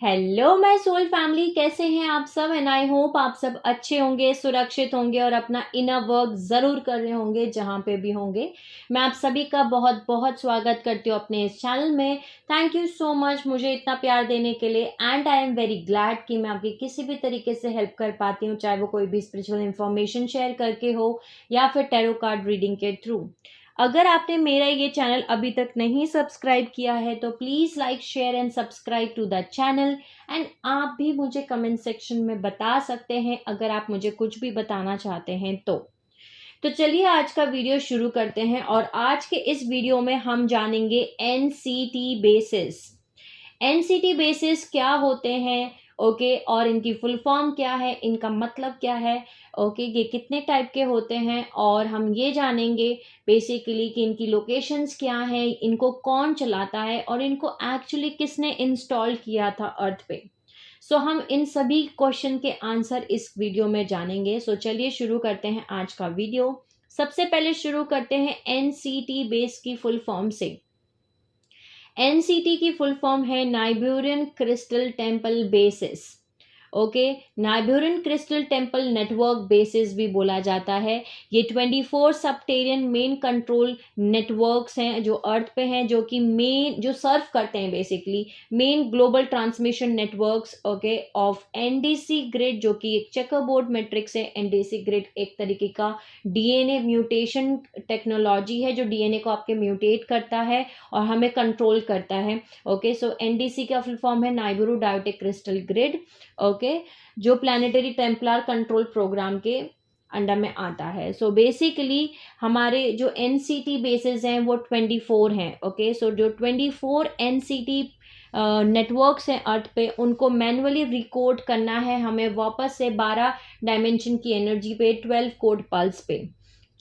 Hello my soul family, कैसे हैं आप सब। एंड आई होप आप सब अच्छे होंगे, सुरक्षित होंगे और अपना इनर वर्क ज़रूर कर रहे होंगे जहाँ पे भी होंगे। मैं आप सभी का बहुत बहुत स्वागत करती हूँ अपने इस चैनल में। थैंक यू सो मच मुझे इतना प्यार देने के लिए। And I am very glad कि मैं आपकी किसी भी तरीके से हेल्प कर पाती हूँ, चाहे वो कोई भी स्पिरिचुअल इन्फॉर्मेशन शेयर करके हो या फिर टैरो कार्ड रीडिंग के थ्रू। अगर आपने मेरा ये चैनल अभी तक नहीं सब्सक्राइब किया है तो please like, share and subscribe to the channel. And आप भी मुझे कमेंट सेक्शन में बता सकते हैं अगर आप मुझे कुछ भी बताना चाहते हैं तो चलिए आज का वीडियो शुरू करते हैं। और आज के इस वीडियो में हम जानेंगे एनसीटी बेसिस। एनसीटी बेसिस क्या होते हैं, ओके, और इनकी फुल फॉर्म क्या है, इनका मतलब क्या है, ओके, ये कितने टाइप के होते हैं, और हम ये जानेंगे बेसिकली कि इनकी लोकेशंस क्या है, इनको कौन चलाता है और इनको एक्चुअली किसने इंस्टॉल किया था अर्थ पे। सो हम इन सभी क्वेश्चन के आंसर इस वीडियो में जानेंगे। सो चलिए शुरू करते हैं आज का वीडियो। सबसे पहले शुरू करते हैं एनसीटी बेस की फुल फॉर्म से। एनसीटी की फुल फॉर्म है Nibiruan crystal temple bases. Okay, Nibiruan crystal temple network bases भी बोला जाता है। ये 24 सबटेरियन मेन कंट्रोल नेटवर्क्स हैं जो अर्थ पे हैं, जो कि मेन जो सर्व करते हैं basically main global transmission networks, okay, of NDC grid, जो कि एक चेकरबोर्ड मैट्रिक्स है। एनडीसी ग्रिड एक तरीके का डीएनए म्यूटेशन टेक्नोलॉजी है जो डीएनए को आपके म्यूटेट करता है और हमें कंट्रोल करता है। ओके, सो एनडीसी का फुल फॉर्म है नाइबेरो डायोटिक क्रिस्टल ग्रिड, ओके, जो प्लानिटरी टेम्पलर कंट्रोल प्रोग्राम के अंडर में आता है। सो बेसिकली हमारे जो एनसीटी बेसिस हैं वो 24 हैं। ओके, सो जो 24 एनसीटी नेटवर्क्स हैं अर्थ पे, उनको मैनुअली रिकोड करना है हमें वापस से 12 डायमेंशन की एनर्जी पे, 12 कोड पल्स पे।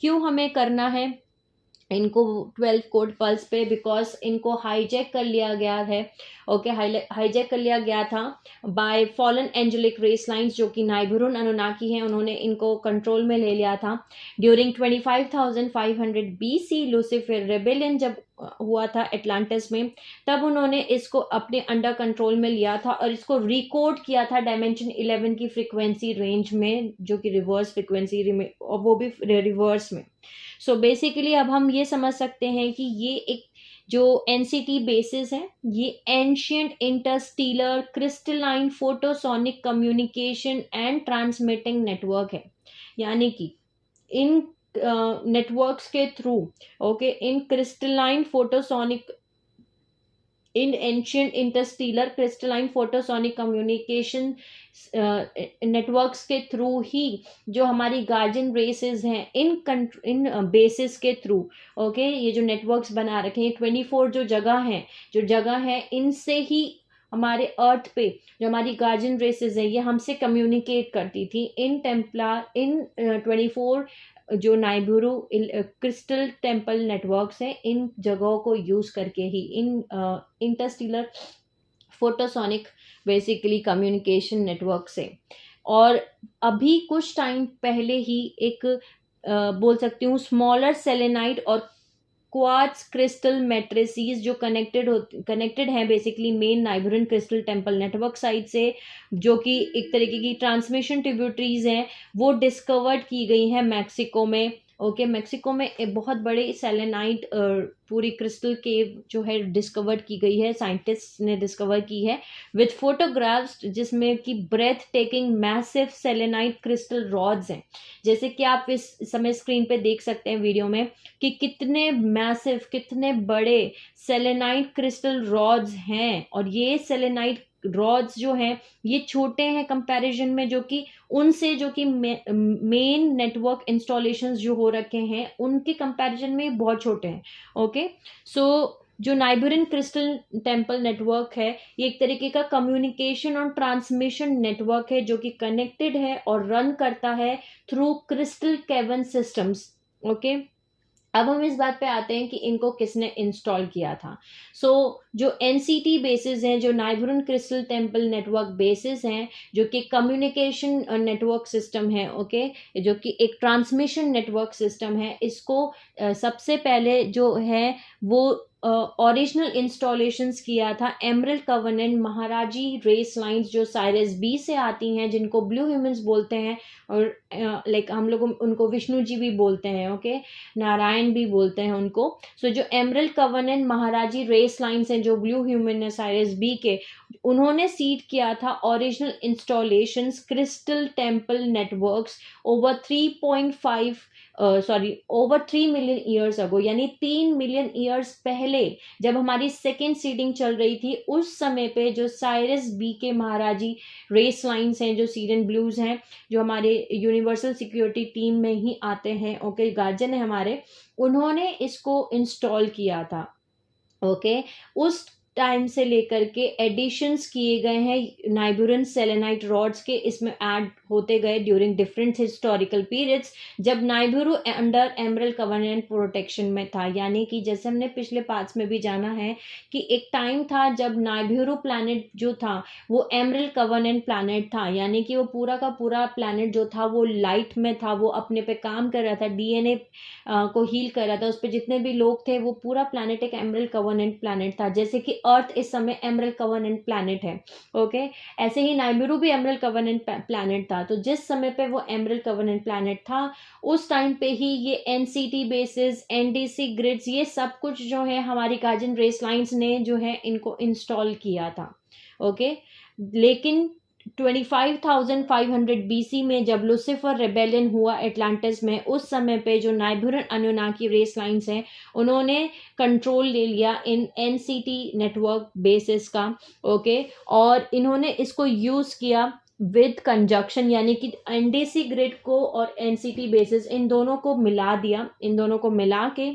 क्यों हमें करना है इनको 12 कोड पल्स पे? बिकॉज इनको हाईजैक कर लिया गया है। ओके, हाईजैक कर लिया गया था by fallen angelic race lines, जो कि नाइबेरियन अनुनाकी हैं। उन्होंने इनको कंट्रोल में ले लिया था ड्यूरिंग 25,500 बीसी। लूसीफर रेबेलियन जब हुआ था एटलांटिस में, तब उन्होंने इसको अपने अंडर कंट्रोल में लिया था और इसको रिकोड किया था डायमेंशन 11 की फ्रीक्वेंसी रेंज में, जो कि रिवर्स फ्रीक्वेंसी, और वो भी रिवर्स में। सो बेसिकली अब हम ये समझ सकते हैं कि ये एक जो एनसीटी बेसिस है, ये ancient interstellar crystalline photosonic communication and transmitting network है। यानी कि इन नेटवर्क्स के थ्रू, ओके, इन क्रिस्टलाइन फोटोसोनिक, इन ancient interstellar crystalline photosonic communication networks के थ्रू ही जो हमारी गार्जियन रेसेस हैं, इन बेसिस के थ्रू, ओके, ये जो नेटवर्क्स बना रखे हैं 24 जो जगह है, इनसे ही हमारे अर्थ पे जो हमारी गार्जियन रेसेस हैं ये हमसे कम्युनिकेट करती थी। इन टेम्पलर, इन 24 जो नाइबेरो क्रिस्टल टेम्पल नेटवर्क्स हैं, इन जगहों को यूज करके ही, इन इंटरस्टेलर फोटोसोनिक बेसिकली कम्युनिकेशन नेटवर्क से। और अभी कुछ टाइम पहले ही एक बोल सकती हूँ स्मॉलर सेलेनाइट और क्वार्ट्ज क्रिस्टल मैट्रिसेस जो कनेक्टेड हैं basically main Nibiruan crystal temple network side से, जो कि एक तरीके की ट्रांसमिशन ट्रिब्यूटरीज हैं, वो डिस्कवर्ड की गई हैं मैक्सिको में। ओके, मैक्सिको में एक बहुत बड़े सेलेनाइट पूरी क्रिस्टल केव जो है डिस्कवर की गई है, साइंटिस्ट ने डिस्कवर की है विथ फोटोग्राफ्स, जिसमें कि breathtaking massive selenite crystal rods हैं। जैसे कि आप इस समय स्क्रीन पे देख सकते हैं वीडियो में कि कितने मैसिव, कितने बड़े सेलेनाइट क्रिस्टल रॉड्स हैं। और ये सेलेनाइट रॉड्स जो हैं ये छोटे हैं कंपैरिजन में, जो कि उनसे जो कि मेन नेटवर्क इंस्टॉलेशंस जो हो रखे हैं उनके कंपैरिजन में बहुत छोटे हैं। ओके, सो जो नाइबेरियन क्रिस्टल टेम्पल नेटवर्क है ये एक तरीके का कम्युनिकेशन और ट्रांसमिशन नेटवर्क है जो कि कनेक्टेड है और रन करता है थ्रू क्रिस्टल केवन सिस्टम्स। ओके, अब हम इस बात पे आते हैं कि इनको किसने इंस्टॉल किया था। सो जो एनसीटी बेसिस हैं, जो नाइबेरियन क्रिस्टल टेम्पल नेटवर्क बेसिस हैं, जो कि कम्युनिकेशन नेटवर्क सिस्टम है, ओके, जो कि एक ट्रांसमिशन नेटवर्क सिस्टम है, इसको सबसे पहले जो है वो ओरिजिनल इंस्टॉलेशंस किया था एमरल्ड कवनेंट महाराजी रेस लाइंस जो साइरस बी से आती हैं, जिनको ब्लू ह्यूमंस बोलते हैं, और लाइक हम लोग उनको विष्णु जी भी बोलते हैं, ओके, नारायण भी बोलते हैं उनको। सो जो एमरल्ड कवनेंट महाराजी रेस लाइंस हैं जो ब्लू ह्यूमन है साइरस बी के, उन्होंने सीड किया था original installations crystal temple networks over 3 million years ago, यानी 3 मिलियन ईयर्स पहले जब हमारी सेकेंड सीडिंग चल रही थी, उस समय पे जो साइरस बी के महाराजी रेस लाइंस हैं, जो सीरियन ब्लूज हैं, जो हमारे यूनिवर्सल सिक्योरिटी टीम में ही आते हैं, ओके, गार्जियन है हमारे, उन्होंने इसको इंस्टॉल किया था, ओके। उस टाइम से लेकर के एडिशंस किए गए हैं नाइबुरन सेलेनाइट रॉड्स के, इसमें ऐड होते गए ड्यूरिंग डिफरेंट हिस्टोरिकल पीरियड्स, जब नाइबुरु अंडर एमरल्ड कवनेंट प्रोटेक्शन में था। यानी कि जैसे हमने पिछले पार्ट्स में भी जाना है कि एक टाइम था जब नाइबुरु प्लैनेट जो था वो एमरल्ड कवनेंट प्लैनेट था, यानी कि वो पूरा का पूरा प्लैनेट जो था वो लाइट में था, वो अपने पे काम कर रहा था, डीएनए को हील कर रहा था, उस पर जितने भी लोग थे, वो पूरा प्लैनेट एक एमरल्ड कवनेंट प्लैनेट था, जैसे कि अर्थ इस समय एमरल्ड कवनेंट प्लैनेट है, ओके। ऐसे ही नाइबुरु भी एमरल्ड कवनेंट प्लैनेट था। तो जिस समय पे वो एमरल्ड कवनेंट प्लैनेट था, उस टाइम पे ही ये एनसीटी बेसिस, एनडीसी ग्रिड्स, ये सब कुछ जो है हमारी गार्जियन रेस लाइंस ने जो है इनको इंस्टॉल किया था, ओके। लेकिन 25,500 बीसी में जब लूसीफर रेबेलियन हुआ एटलांटिस में, उस समय पे जो नाइबुरन अनुनाकी रेस लाइंस हैं, उन्होंने कंट्रोल ले लिया इन एनसीटी नेटवर्क बेसिस का, ओके। और इन्होंने इसको यूज किया विद कंजक्शन, यानी कि एनडीसी ग्रिड को और एनसीटी बेसिस, इन दोनों को मिला दिया, इन दोनों को मिला के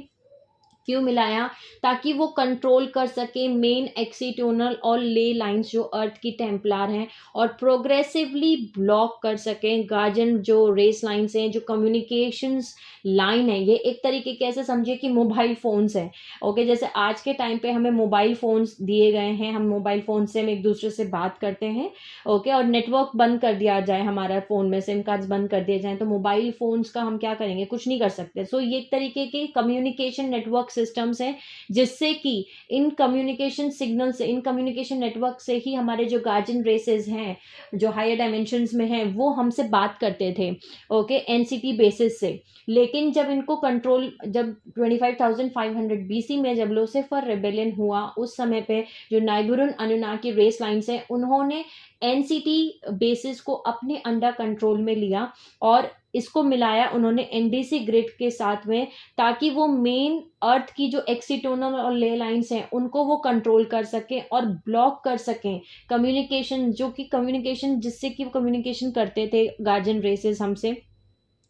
क्यों मिलाया, ताकि वो कंट्रोल कर सके मेन एक्सीटोनल और ले लाइंस जो अर्थ की टेम्पलार हैं, और प्रोग्रेसिवली ब्लॉक कर सकें गार्जियन जो रेस लाइंस हैं, जो कम्युनिकेशंस लाइन है। ये एक तरीके कैसे समझिए कि मोबाइल फोन्स हैं, ओके। जैसे आज के टाइम पे हमें मोबाइल फोन्स दिए गए हैं, हम मोबाइल फोन से हम एक दूसरे से बात करते हैं, ओके, और नेटवर्क बंद कर दिया जाए हमारा फोन में, सिम कार्ड्स बंद कर दिए जाए, तो मोबाइल फोन्स का हम क्या करेंगे, कुछ नहीं कर सकते। सो ये एक तरीके के कम्युनिकेशन नेटवर्क सिस्टम्स हैं, जिससे कि इन कम्युनिकेशन सिग्नल से, इन कम्युनिकेशन नेटवर्क से ही हमारे जो गार्जियन रेसेस हैं, जो हायर डायमेंशंस में हैं, वो हमसे बात करते थे, ओके, एनसीटी बेसिस से। लेकिन जब इनको कंट्रोल, जब 25,500 बीसी में जब लूसीफर रेबेलियन हुआ, उस समय पे जो नाइबुरन अनुनाकी रेस लाइंस हैं, उन्होंने एनसीटी बेसिस को अपने अंडर कंट्रोल में लिया और इसको मिलाया उन्होंने एनडीसी ग्रिड के साथ में, ताकि वो मेन अर्थ की जो एक्सीटोनल और ले लाइंस हैं उनको वो कंट्रोल कर सकें और ब्लॉक कर सकें कम्युनिकेशन, जो कि कम्युनिकेशन जिससे कि वो कम्युनिकेशन करते थे गार्जियन रेसेस हमसे,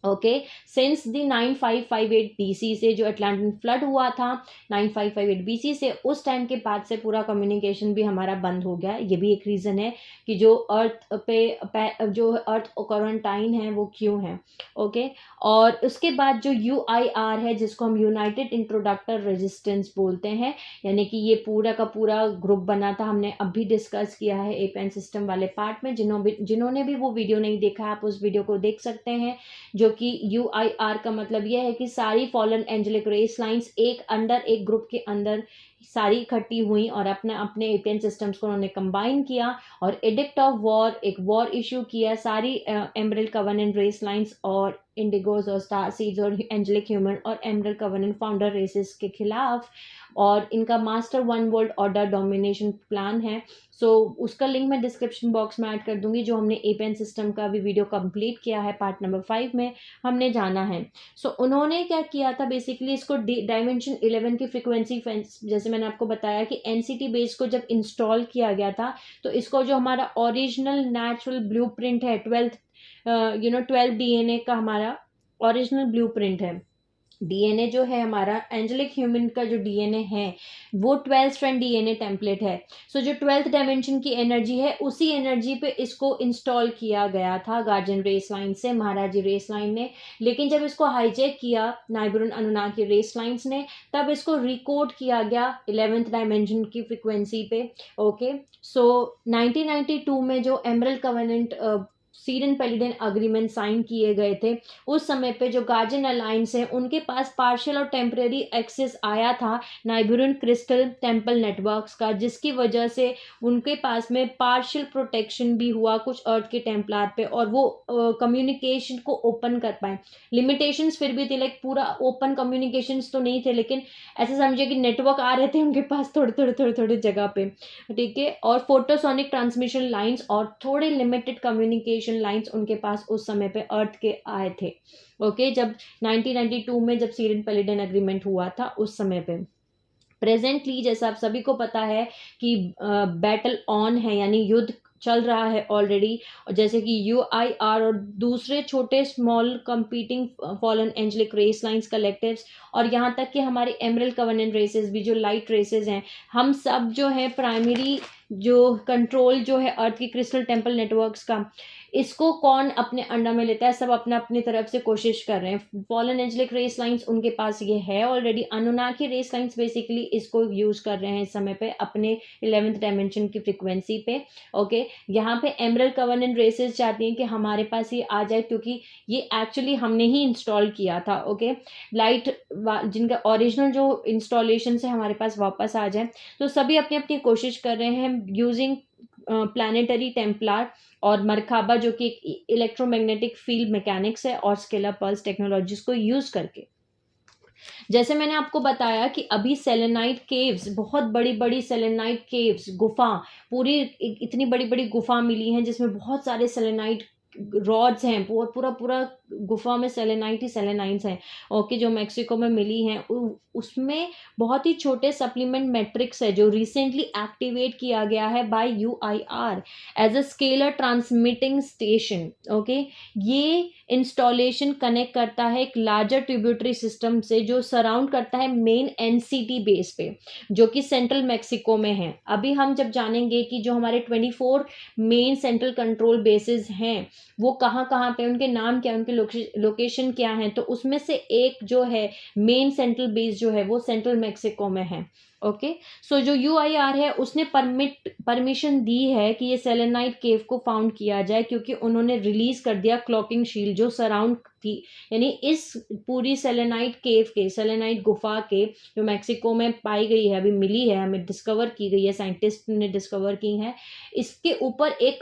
ओके। सिंस द 9558 बीसी से, जो अटलांटिन फ्लड हुआ था 9558 बीसी से, उस टाइम के बाद से पूरा कम्युनिकेशन भी हमारा बंद हो गया। ये भी एक रीज़न है कि जो अर्थ पे जो अर्थ क्वारंटाइन है वो क्यों है, ओके। और उसके बाद जो UIR है, जिसको हम यूनाइटेड इंट्रोडक्टर रेजिस्टेंस बोलते हैं, यानी कि ये पूरा का पूरा ग्रुप बना था, हमने अभी डिस्कस किया है एपेन सिस्टम वाले पार्ट में। जिन्होंने भी वो वीडियो नहीं देखा, आप उस वीडियो को देख सकते हैं। जो कि UIR का मतलब यह है कि सारी फॉलन एंजेलिक रेस लाइंस एक ग्रुप के अंदर सारी इकट्ठी हुई और अपने एपियन सिस्टम्स को उन्होंने कंबाइन किया और एडिक्ट ऑफ वॉर, एक वॉर इशू किया सारी एमरल्ड कवनेंट रेस लाइंस और इंडिगोज और स्टार सीड्स और एंजेलिक ह्यूमन और एमरल्ड कवनेंट फाउंडर रेसेस के खिलाफ। और इनका master one world order domination plan है। सो उसका लिंक मैं डिस्क्रिप्शन बॉक्स में ऐड कर दूंगी, जो हमने एपेन सिस्टम का भी वीडियो कंप्लीट किया है, पार्ट नंबर 5 में हमने जाना है। सो उन्होंने क्या किया था, बेसिकली इसको डायमेंशन 11 की फ्रीक्वेंसी, जैसे मैंने आपको बताया कि एनसीटी बेस को जब इंस्टॉल किया गया था, तो इसको जो हमारा ओरिजिनल नेचुरल ब्लूप्रिंट है 12 डीएनए का हमारा ओरिजिनल ब्लूप्रिंट है। डीएनए जो है हमारा एंजेलिक ह्यूमन का जो डीएनए है वो 12 स्ट्रैंड डीएनए टेम्पलेट है। सो जो 12th डायमेंशन की एनर्जी है, उसी एनर्जी पे इसको इंस्टॉल किया गया था गार्जियन रेस लाइन से, महाराजी रेस लाइन ने। लेकिन जब इसको हाईजैक किया नाइबुरन अनुनाकी रेस लाइंस ने, तब इसको रिकोड किया गया 11th डायमेंशन की फ्रिक्वेंसी पे, ओके। सो 1992 में जो Emerald Covenant Sirian Pleiadian agreement sign किए गए थे, उस समय पे जो गार्जियन अलायंस है उनके पास पार्शियल और टेम्परेरी एक्सेस आया था नाइबेरियन क्रिस्टल टेम्पल नेटवर्क्स का, जिसकी वजह से उनके पास में पार्शियल प्रोटेक्शन भी हुआ कुछ अर्थ के टेम्पलार पे, और वो कम्युनिकेशन को ओपन कर पाए। लिमिटेशंस फिर भी थी, लाइक पूरा ओपन कम्युनिकेशंस तो नहीं थे, लेकिन ऐसे समझिए कि नेटवर्क आ रहे थे उनके पास थोड़े जगह पे, ठीक है। और फोटोसोनिक ट्रांसमिशन लाइंस और थोड़े लिमिटेड कम्युनिकेशन लाइंस उनके पास उस समय पे अर्थ के आए थे, ओके। जब 1992 में जब सीरियन पेलिडन एग्रीमेंट हुआ था उस समय पे। प्रेजेंटली जैसा आप सभी को पता है कि बैटल ऑन है, यानी युद्ध चल रहा है ऑलरेडी, जैसे कि UIR और दूसरे छोटे small competing fallen angelic race lines collectives, और यहाँ तक कि हमारे एमरल्ड कवर्नेंट रेसेस भी जो लाइट रेसेस हैं, हम सब जो है प्राइमरी जो कंट्रोल जो है अर्थ की क्रिस्टल टेम्पल नेटवर्क्स का, इसको कौन अपने अंडर में लेता है, सब अपने अपनी तरफ से कोशिश कर रहे हैं। फॉलन एंजेलिक रेस लाइंस उनके पास ये है already, Anunnaki race lines basically इसको यूज कर रहे हैं इस समय पे अपने 11th डायमेंशन की फ्रिक्वेंसी पे, ओके। यहाँ पे एमरल्ड कवर्नेंट रेसेस चाहती हैं कि हमारे पास ये आ जाए, क्योंकि ये एक्चुअली हमने ही इंस्टॉल किया था, ओके। लाइट जिनका ओरिजिनल जो इंस्टॉलेशन है हमारे पास वापस आ जाए, तो सभी अपनी अपनी कोशिश कर रहे हैं यूजिंग प्लानिटरी टेम्पलार और मरकाबा जो कि इलेक्ट्रोमैग्नेटिक फील्ड मैकेनिक्स है और स्केलर पल्स टेक्नोलॉजीज को यूज करके। जैसे मैंने आपको बताया कि अभी सेलेनाइट केव्स, बहुत बड़ी बड़ी सेलेनाइट केव्स, गुफा, पूरी इतनी बड़ी बड़ी गुफा मिली हैं जिसमें बहुत सारे सेलेनाइट रॉड्स हैं, पूरा पूरा गुफा में सेलेनाइट ही सेलेनाइट्स हैं, ओके, जो मैक्सिको में मिली हैं। उसमें बहुत ही छोटे सप्लीमेंट मैट्रिक्स है जो रिसेंटली एक्टिवेट किया गया है by UIR as a scalar transmitting station, okay. ये इंस्टॉलेशन कनेक्ट करता है एक लार्जर ट्रिब्यूटरी सिस्टम से जो सराउंड करता है मेन NCT बेस पे, जो कि सेंट्रल मैक्सिको में है। अभी हम जब जानेंगे कि जो हमारे 24 मेन सेंट्रल कंट्रोल बेसिस हैं वो कहाँ कहाँ पे, उनके नाम क्या, उनके लोकेशन क्या है, तो उसमें से एक जो है मेन सेंट्रल बेस जो है वो सेंट्रल मैक्सिको में है, ओके। सो जो UIR है उसने परमिशन दी है कि ये सेलेनाइट केव को फाउंड किया जाए, क्योंकि उन्होंने रिलीज कर दिया क्लॉकिंग शील्ड जो सराउंड थी, यानी इस पूरी सेलेनाइट केव के, सेलेनाइट गुफा के जो मैक्सिको में पाई गई है, अभी मिली है हमें, डिस्कवर की गई है, साइंटिस्ट ने डिस्कवर की है, इसके ऊपर एक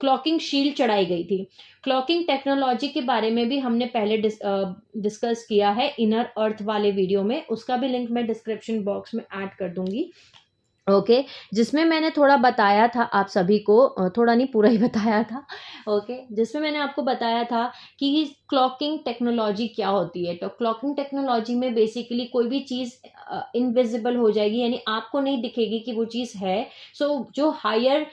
क्लॉकिंग शील्ड चढ़ाई गई थी। क्लॉकिंग टेक्नोलॉजी के बारे में भी हमने पहले डिस्कस किया है इनर अर्थ वाले वीडियो में, उसका भी लिंक मैं डिस्क्रिप्शन बॉक्स में ऐड कर दूंगी, ओके। जिसमें मैंने थोड़ा बताया था आप सभी को, थोड़ा नहीं पूरा ही बताया था, ओके। जिसमें मैंने आपको बताया था कि क्लॉकिंग टेक्नोलॉजी क्या होती है। तो क्लॉकिंग टेक्नोलॉजी में बेसिकली कोई भी चीज़ इनविजिबल हो जाएगी, यानी आपको नहीं दिखेगी कि वो चीज़ है। सो जो हायर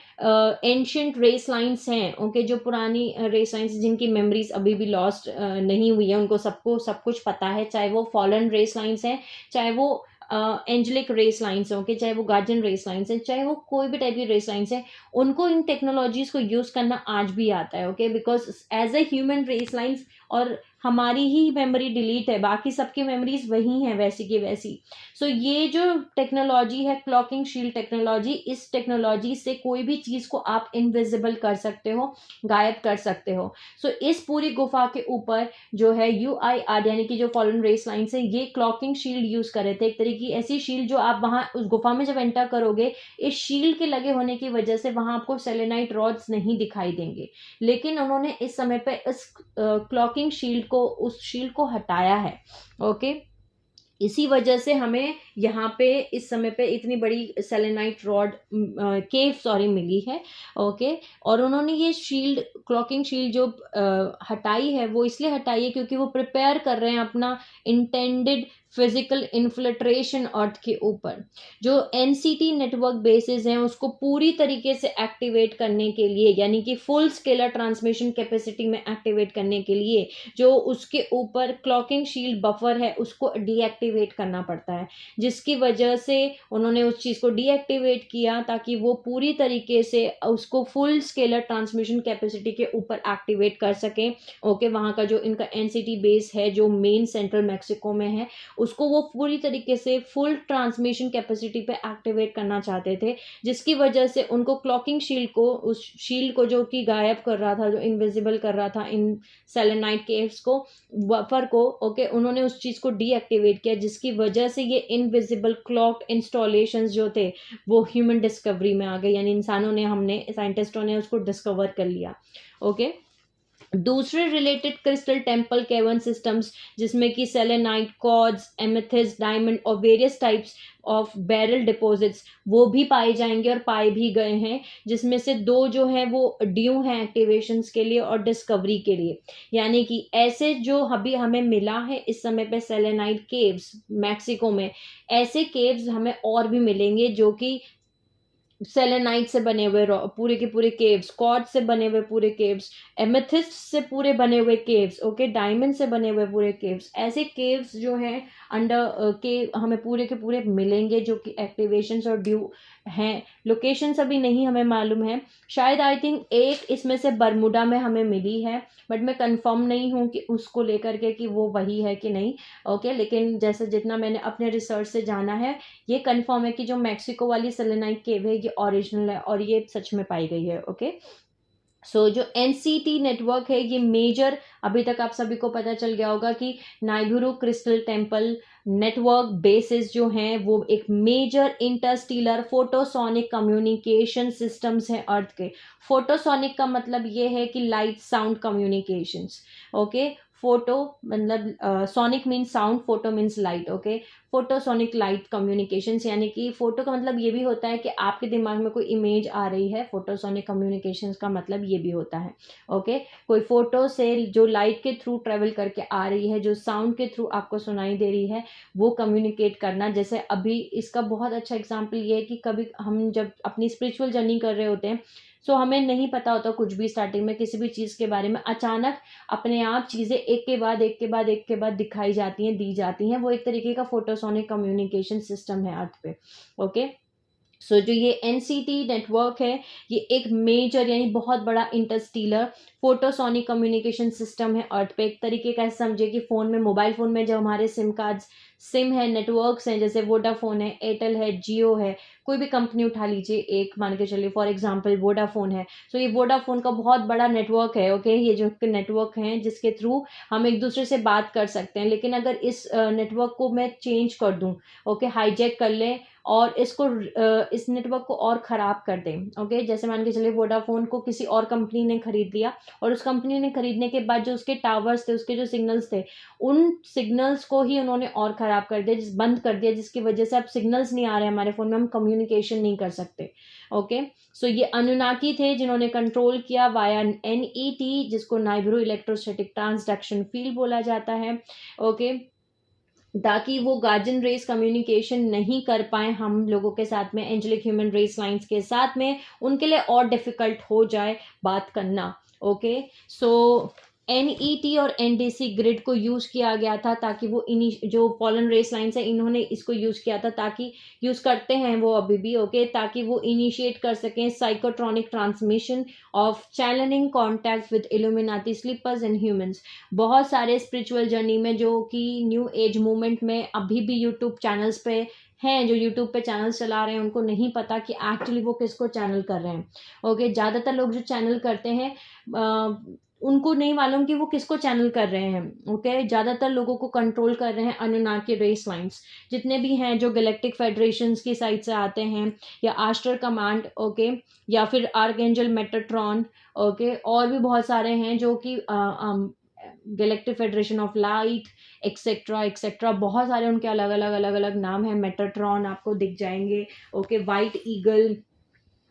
एंशियंट रेस लाइंस हैं, ओके, जो पुरानी रेस लाइंस जिनकी मेमोरीज अभी भी लॉस्ट नहीं हुई है, उनको सबको सब कुछ पता है, चाहे वो फॉलन रेस लाइंस हैं, चाहे वो एंजेलिक रेस लाइन्स हैं, ओके, चाहे वो गार्जियन रेस लाइन्स हैं, चाहे वो कोई भी टाइप की रेस लाइन्स हैं, उनको इन टेक्नोलॉजीज को यूज करना आज भी आता है, okay. Because as a human race lines और हमारी ही मेमोरी डिलीट है, बाकी सबकी मेमोरीज वही हैं वैसी की वैसी। सो ये जो टेक्नोलॉजी है क्लॉकिंग शील्ड टेक्नोलॉजी, इस टेक्नोलॉजी से कोई भी चीज़ को आप इनविजिबल कर सकते हो, गायब कर सकते हो। सो इस पूरी गुफा के ऊपर जो है UIR यानी कि जो फॉलन रेस लाइन से ये क्लॉकिंग शील्ड यूज कर रहे थे, एक तरीके की ऐसी शील्ड जो आप वहाँ उस गुफा में जब एंटर करोगे, इस शील्ड के लगे होने की वजह से वहाँ आपको सेलेनाइट रॉड्स नहीं दिखाई देंगे, लेकिन उन्होंने इस समय पे इस क्लॉकिंग शील्ड को, उस शील्ड को हटाया है, ओके। इसी वजह से हमें यहाँ पे इस समय पे इतनी बड़ी सेलेनाइट रॉड केव मिली है, ओके। और उन्होंने ये शील्ड, क्लॉकिंग शील्ड जो हटाई है वो इसलिए हटाई है क्योंकि वो प्रिपेयर कर रहे हैं अपना इंटेंडेड फिजिकल इन्फिल्ट्रेशन अर्थ के ऊपर। जो NCT नेटवर्क बेसिस हैं उसको पूरी तरीके से एक्टिवेट करने के लिए, यानी कि फुल स्केलर ट्रांसमिशन कैपेसिटी में एक्टिवेट करने के लिए जो उसके ऊपर क्लॉकिंग शील्ड बफर है उसको डीएक्टिवेट करना पड़ता है, जिसकी वजह से उन्होंने उस चीज़ को डीएक्टिवेट किया ताकि वो पूरी तरीके से उसको फुल स्केलर ट्रांसमिशन कैपेसिटी के ऊपर एक्टिवेट कर सकें, ओके। वहाँ का जो इनका NCT बेस है जो मेन सेंट्रल मैक्सिको में है उसको वो पूरी तरीके से फुल ट्रांसमिशन कैपेसिटी पे एक्टिवेट करना चाहते थे, जिसकी वजह से उनको क्लॉकिंग शील्ड को, उस शील्ड को जो कि गायब कर रहा था, जो इनविजिबल कर रहा था इन सेलेनाइट केव्स को, बफर को, ओके, उन्होंने उस चीज़ को डीएक्टिवेट किया, जिसकी वजह से ये इनविजिबल क्लॉक्ड इंस्टॉलेशंस जो थे वो ह्यूमन डिस्कवरी में आ गए, यानी इंसानों ने, हमने, साइंटिस्टों ने उसको डिस्कवर कर लिया। ओके, दूसरे रिलेटेड क्रिस्टल टेम्पल केवन सिस्टम्स, जिसमें कि सेलेनाइट, क्वार्ट्ज, एमेथिस्ट, डायमंड और various types of barrel deposits, वो भी पाए जाएंगे और पाए भी गए हैं, जिसमें से 2 जो हैं वो ड्यू हैं एक्टिवेशंस के लिए और डिस्कवरी के लिए। यानी कि ऐसे जो अभी हमें मिला है इस समय पे सेलेनाइट केव्स मैक्सिको में, ऐसे केव्स हमें और भी मिलेंगे जो कि सेलेनाइट से बने हुए पूरे के पूरे केव्स, क्वार्ट्ज से बने हुए पूरे केव्स, एमेथिस्ट से पूरे बने हुए केव्स, ओके, डायमंड से बने हुए पूरे केव्स, ऐसे केव्स जो हैं अंडर के हमें पूरे के पूरे मिलेंगे, जो कि एक्टिवेशंस और ड्यू हैं। लोकेशंस अभी नहीं हमें मालूम है, शायद आई थिंक एक इसमें से बरमुडा में हमें मिली है, बट मैं कंफर्म नहीं हूँ कि उसको लेकर के कि वो वही है कि नहीं, ओके, लेकिन जैसे जितना मैंने अपने रिसर्च से जाना है, ये कंफर्म है कि जो मैक्सिको वाली सेलेनाइट केव है ये ओरिजिनल है और ये सच में पाई गई है। ओके, सो जो एनसीटी नेटवर्क है ये मेजर, अभी तक आप सभी को पता चल गया होगा कि Nibiru crystal temple network bases जो हैं वो एक major interstellar photosonic communication systems हैं अर्थ के। फोटोसोनिक का मतलब ये है कि light sound communications, okay, photo मतलब sonic means sound, photo means light, okay, photosonic light communications, यानी कि फोटो का मतलब ये भी होता है कि आपके दिमाग में कोई इमेज आ रही है, फोटोसोनिक कम्युनिकेशंस का मतलब ये भी होता है। ओके, कोई फोटो से जो लाइट के थ्रू ट्रेवल करके आ रही है, जो साउंड के थ्रू आपको सुनाई दे रही है, वो कम्युनिकेट करना। जैसे अभी इसका बहुत अच्छा एग्जाम्पल ये है कि कभी हम जब अपनी स्पिरिचुअल जर्नी कर रहे होते हैं, सो हमें नहीं पता होता कुछ भी स्टार्टिंग में किसी भी चीज़ के बारे में, अचानक अपने आप चीज़ें एक के बाद एक के बाद एक के बाद दिखाई जाती हैं, दी जाती हैं, वो एक तरीके का फोटोसोनिक कम्युनिकेशन सिस्टम है अर्थ पे। ओके, सो जो ये एनसीटी नेटवर्क है ये एक मेजर यानी बहुत बड़ा इंटरस्टीलर फोटोसोनिक कम्युनिकेशन सिस्टम है अर्थ पे। एक तरीके का समझे कि फ़ोन में, मोबाइल फ़ोन में जो हमारे सिम कार्ड्स, सिम है, नेटवर्क्स हैं, जैसे वोडाफोन है, एयरटेल है, जियो है, कोई भी कंपनी उठा लीजिए, एक मान के चलिए फॉर एग्जांपल वोडाफोन है, सो ये वोडाफोन का बहुत बड़ा नेटवर्क है। ओके, ये जो नेटवर्क हैं जिसके थ्रू हम एक दूसरे से बात कर सकते हैं, लेकिन अगर इस नेटवर्क को मैं चेंज कर दूं, ओके, हाईजैक कर लें और इसको इस नेटवर्क को और ख़राब कर दें, ओके, जैसे मान के चलिए वोडाफोन को किसी और कंपनी ने ख़रीद लिया और उस कंपनी ने खरीदने के बाद जो उसके टावर्स थे, उसके जो सिग्नल्स थे, उन सिग्नल्स को ही उन्होंने और ख़राब कर दिया, बंद कर दिया, जिसकी वजह से अब सिग्नल्स नहीं आ रहे हमारे फ़ोन में, हम कम्युनिकेशन नहीं कर सकते। ओके, सो ये अनुनाकी थे जिन्होंने कंट्रोल किया वाया एनईटी, जिसको नाइबिरू इलेक्ट्रोस्टैटिक ट्रांसडक्शन फील्ड बोला जाता है। ओके, ताकि वो गार्जियन रेस कम्युनिकेशन नहीं कर पाए हम लोगों के साथ में, एंजेलिक ह्यूमन रेस लाइंस के साथ में, उनके लिए और डिफिकल्ट हो जाए बात करना। ओके, सो एनईटी और एनडीसी ग्रिड को यूज किया गया था ताकि वो इन्हीं जो फॉलन रेस लाइंस है इन्होंने इसको यूज किया था, ताकि यूज करते हैं वो अभी भी, ओके, ताकि वो इनिशिएट कर सकें psychotronic transmission of channeling contact with Illuminati sleepers and humans. बहुत सारे स्पिरिचुअल जर्नी में जो कि न्यू एज मूवमेंट में अभी भी यूट्यूब चैनल्स पे हैं, जो यूट्यूब पे चैनल्स चला रहे हैं, उनको नहीं पता कि एक्चुअली वो किसको चैनल कर रहे हैं। ओके, ज़्यादातर लोग जो चैनल करते हैं उनको नहीं मालूम कि वो किसको चैनल कर रहे हैं। ओके, ज़्यादातर लोगों को कंट्रोल कर रहे हैं अनुनाकी रेस लाइंस, जितने भी हैं जो गैलेक्टिक फेडरेशंस की साइड से आते हैं, या आस्टर कमांड, ओके, या फिर आर्कएंजल मेटाट्रॉन, ओके, और भी बहुत सारे हैं जो कि galactic federation of light etcetera etcetera, बहुत सारे उनके अलग अलग अलग अलग नाम है। मेटाट्रॉन आपको दिख जाएंगे, okay, White Eagle,